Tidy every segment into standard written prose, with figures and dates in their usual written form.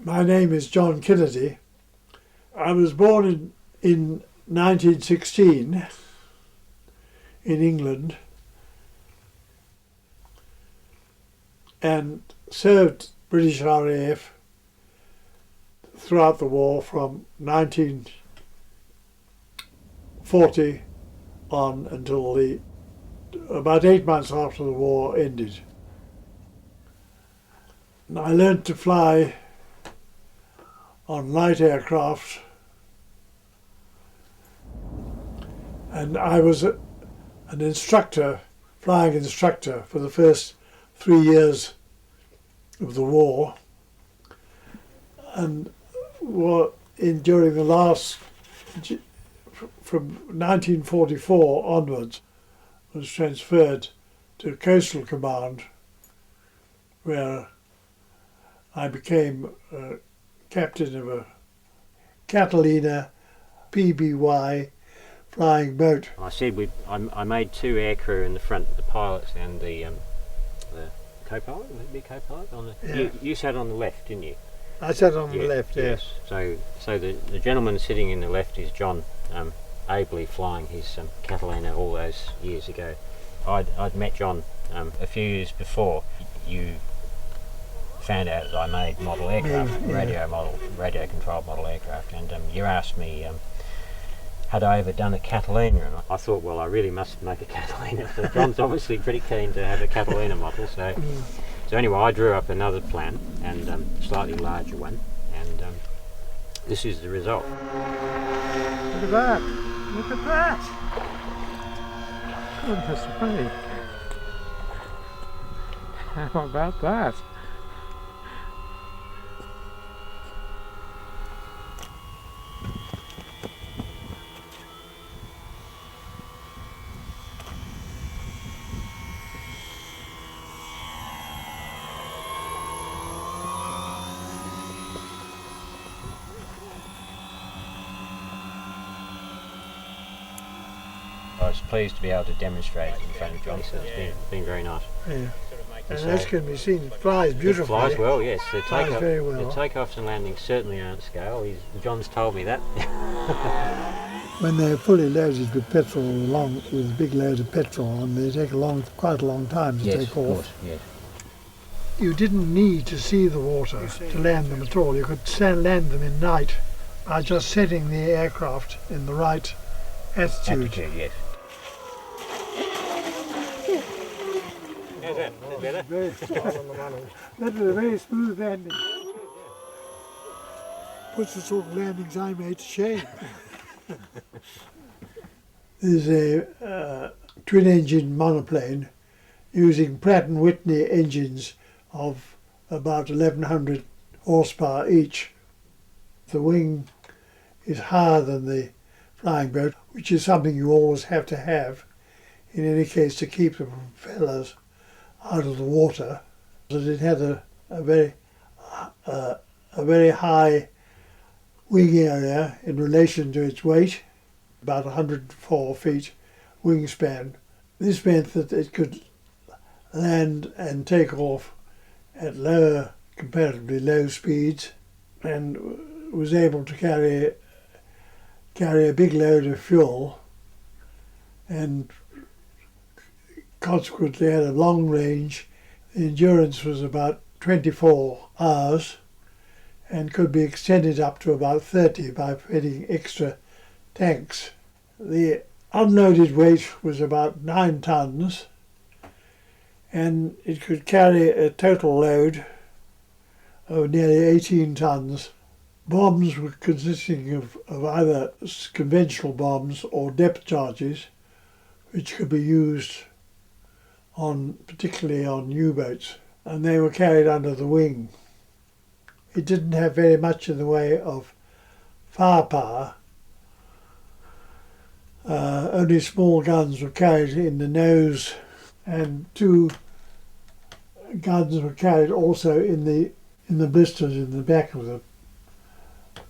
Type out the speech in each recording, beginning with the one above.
My name is John Kennedy. I was born in 1916 in England and served British RAF throughout the war from 1940 on until about 8 months after the war ended. And I learned to fly on light aircraft, and I was an instructor, flying instructor, for the first 3 years of the war, and during the last, from 1944 onwards, was transferred to Coastal Command, where I became captain of a Catalina PBY flying boat. I said I made 2 aircrew in the front, the pilots and the co-pilot. Would it be co-pilot? You sat on the left, didn't you? I sat on the left, yes. So the gentleman sitting in the left is John, ably flying his Catalina all those years ago. I'd met John a few years before. You found out that I made model aircraft, radio controlled model aircraft, and you asked me had I ever done a Catalina, and I thought, well, I really must make a Catalina. So John's obviously pretty keen to have a Catalina model, so anyway, I drew up another plan, and slightly larger one, and this is the result. Look at that! Look at that! Goodness me! How about that? I was pleased to be able to demonstrate in front of John, so it's been very nice. Yeah. And as can be seen, it flies beautifully. It flies well, yes. The takeoffs and landings certainly aren't scale. John's told me that. When they're fully loaded with petrol, with a big load of petrol on, they take quite a long time to take off. Of course, yes. You didn't need to see the water to land them at all. You could land them in night by just setting the aircraft in the right attitude. Yes. How's that? Is that better? That was a very smooth landing. Puts the sort of landings I made to shame. There's a twin-engine monoplane using Pratt & Whitney engines of about 1100 horsepower each. The wing is higher than the flying boat, which is something you always have to have in any case to keep the propellers out of the water. But it had a very high wing area in relation to its weight, about 104 feet wingspan. This meant that it could land and take off at comparatively low speeds, and was able to carry a big load of fuel, and consequently had a long range. The endurance was about 24 hours and could be extended up to about 30 by fitting extra tanks. The unloaded weight was about 9 tons, and it could carry a total load of nearly 18 tons. Bombs were consisting of either conventional bombs or depth charges, which could be used particularly on U-boats, and they were carried under the wing. It didn't have very much in the way of firepower. Only small guns were carried in the nose, and 2 guns were carried also in the blisters in the back of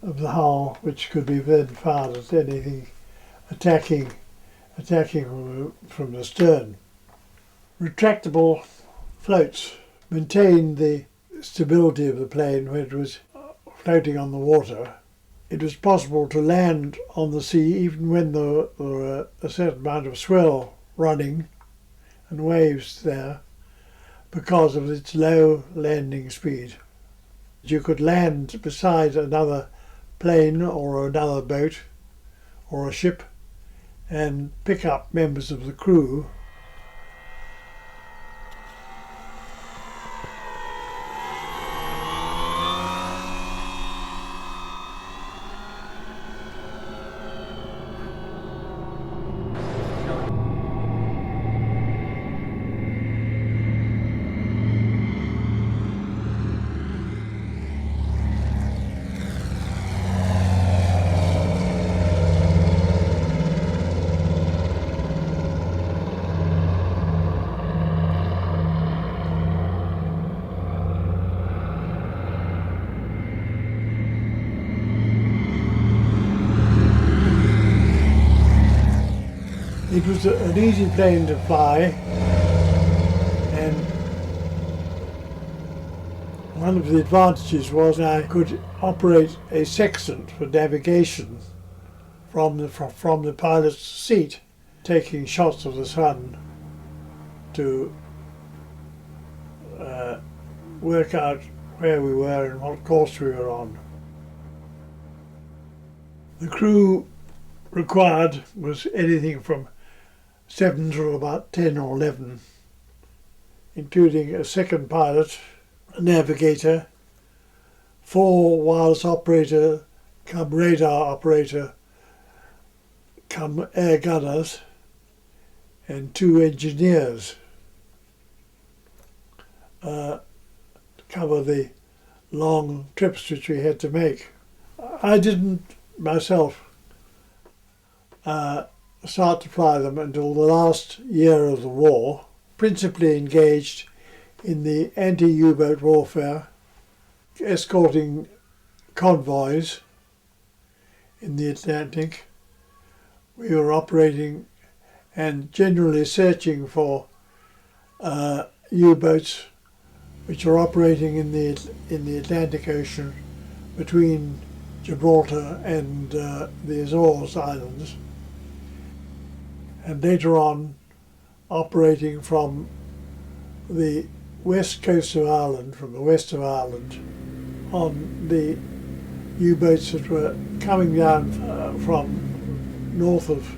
the hull, which could be then fired at anything attacking from the stern. Retractable floats maintained the stability of the plane when it was floating on the water, it was possible to land on the sea even when there were a certain amount of swell running and waves there because of its low landing speed. You could land beside another plane or another boat or a ship and pick up members of the crew. It was an easy plane to fly, and one of the advantages was I could operate a sextant for navigation from the pilot's seat, taking shots of the sun to work out where we were and what course we were on. The crew required was anything from 7 to about 10 or 11, including a second pilot, a navigator, 4 wireless operator, come radar operator, come air gunners, and 2 engineers to cover the long trips which we had to make. I didn't myself start to fly them until the last year of the war, principally engaged in the anti-U-boat warfare, escorting convoys in the Atlantic. We were operating and generally searching for U-boats which are operating in the Atlantic Ocean between Gibraltar and the Azores Islands, and later on operating from the west coast of Ireland, from the west of Ireland, on the U-boats that were coming down from north of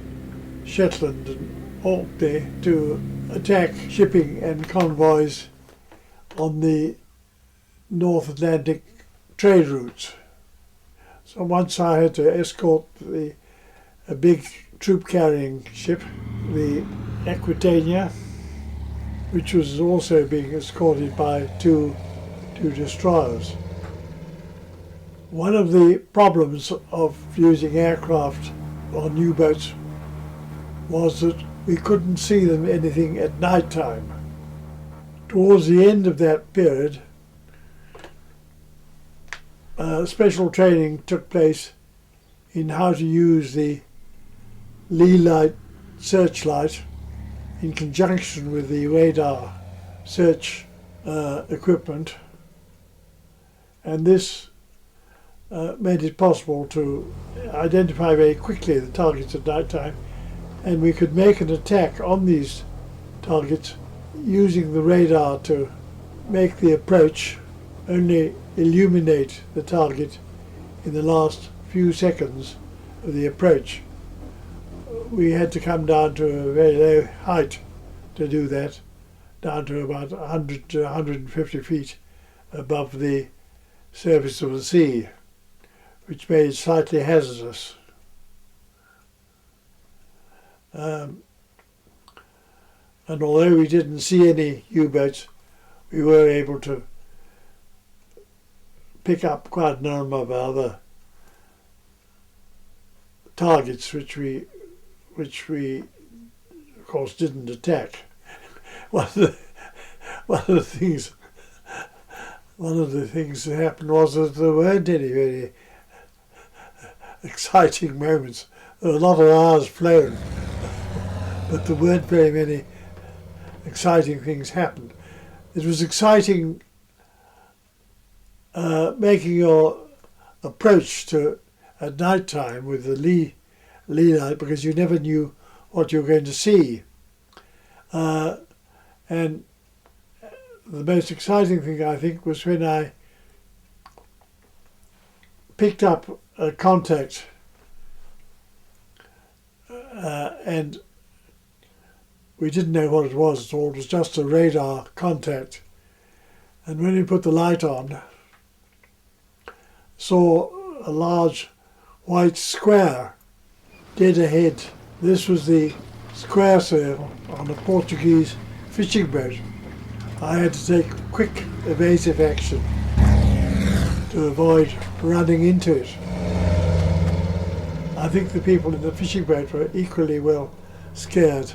Shetland and Orkney to attack shipping and convoys on the North Atlantic trade routes. So once I had to escort a big troop-carrying ship, the Aquitania, which was also being escorted by two destroyers. One of the problems of using aircraft on U-boats was that we couldn't see them anything at night time. Towards the end of that period, special training took place in how to use the lee light searchlight in conjunction with the radar search equipment, and this made it possible to identify very quickly the targets at night time, and we could make an attack on these targets using the radar to make the approach, only illuminate the target in the last few seconds of the approach. We had to come down to a very low height to do that, down to about 100 to 150 feet above the surface of the sea, which made it slightly hazardous. And although we didn't see any U-boats, we were able to pick up quite a number of other targets which we of course didn't attack. One of the things that happened was that there weren't any very exciting moments. There were a lot of hours flown, but there weren't very many exciting things happened. It was exciting making your approach to at night time with the lee light, because you never knew what you were going to see. And the most exciting thing, I think, was when I picked up a contact and we didn't know what it was at all. It was just a radar contact. And when we put the light on, saw a large white square dead ahead. This was the square sail on a Portuguese fishing boat. I had to take quick evasive action to avoid running into it. I think the people in the fishing boat were equally well scared.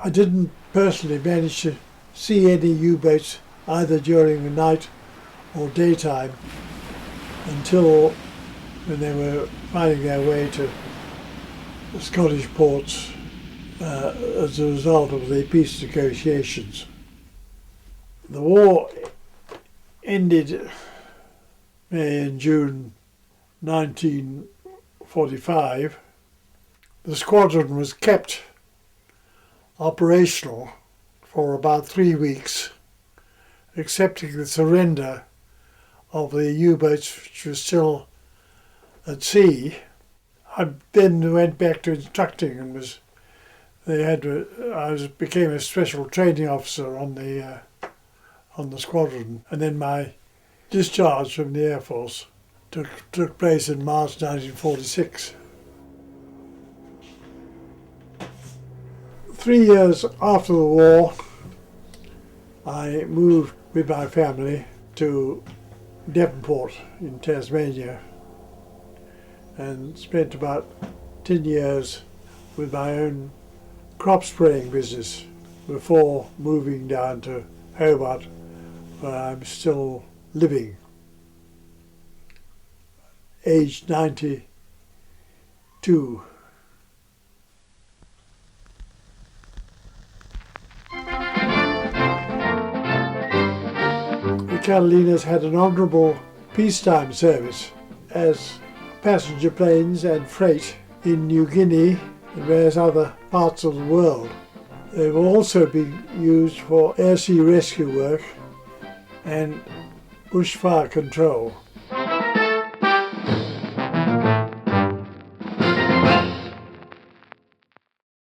I didn't personally manage to see any U-boats either during the night or daytime until when they were finding their way to the Scottish ports as a result of the peace negotiations. The war ended May and June 1945. The squadron was kept operational for about 3 weeks, accepting the surrender of the U-boats which were still at sea. I then went back to instructing and became a special training officer on the squadron, and then my discharge from the Air Force took place in March 1946. 3 years after the war, I moved with my family to Devonport in Tasmania and spent about 10 years with my own crop spraying business before moving down to Hobart, where I'm still living, aged 92. The Catalinas had an honourable peacetime service as passenger planes and freight in New Guinea and various other parts of the world. They will also be used for air-sea rescue work and bushfire control.